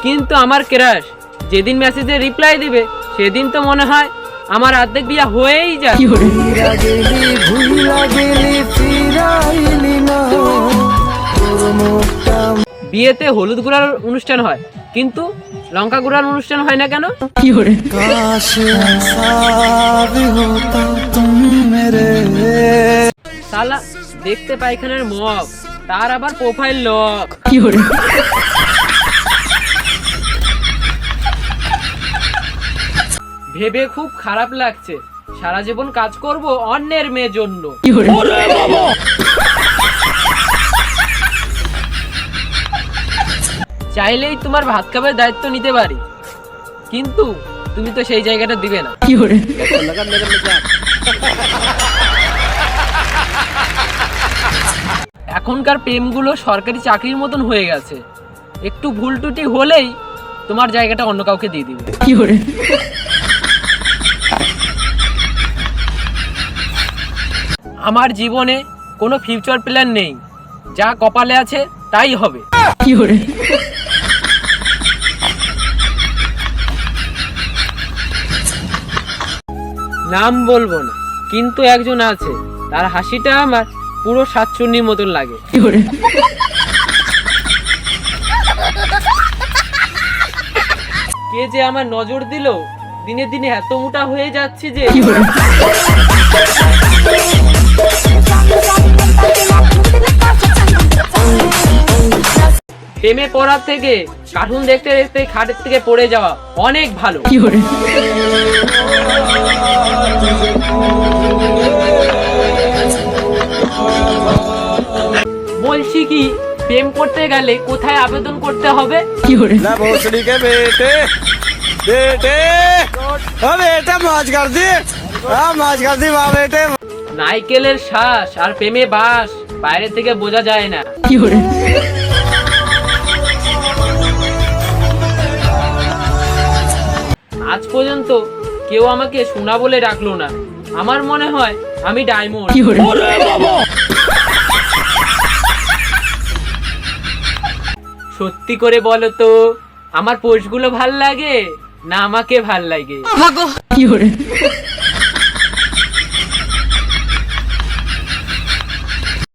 কিন্তু আমার ক্রাশ যেদিন মেসেজে রিপ্লাই দিবে সেদিন তো মনে হয় আমার অর্ধেক বিয়া হয়েই যায়। বিয়েতে হলুদ গুঁড়ার অনুষ্ঠান হয় কিন্তু লঙ্কা গুঁড়ার অনুষ্ঠান হয় না কেন? শালা দেখতে পায়খানার মগ, তার আবার প্রোফাইল লক। ভেবে খুব খারাপ লাগছে, সারা জীবন কাজ করব অন্যের মেয়ের জন্য। চাইলেই তোমার ভাত খাবার দায়িত্ব নিতে পারি, কিন্তু তুমি তো সেই জায়গাটা দিবে না। এখনকার প্রেমগুলো সরকারি চাকরির মতন হয়ে গেছে, একটু ভুল টুটি হলেই তোমার জায়গাটা অন্য কাউকে দিয়ে দিবে। আমার জীবনে কোনো ফিউচার প্ল্যান নেই, যা কপালে আছে তাই হবে। নাম বলবো না, কিন্তু একজন আছে, তার হাসিটা আমার পুরো সাতচুন্নির মতন লাগে। কে যে আমার নজর দিল, দিনে দিনে এত মোটা হয়ে যাচ্ছে যে। প্রেমে পড়ার থেকে কার্টুন দেখতে দেখতে খাটের থেকে পড়ে যাওয়া অনেক ভালো। বলছি কি, প্রেম করতে গেলে কোথায় আবেদন করতে হবে? নাইকেলের শ্বাস আর প্রেমে বাস বাইরে থেকে বোঝা যায় না। আজ পর্যন্ত কেউ আমাকে সোনা বলে ডাকলো না, আমার মনে হয় আমি ডায়মন্ড। সত্যি করে বলো তো, আমার পোস্টগুলো ভাল লাগে না আমাকে ভাল লাগে?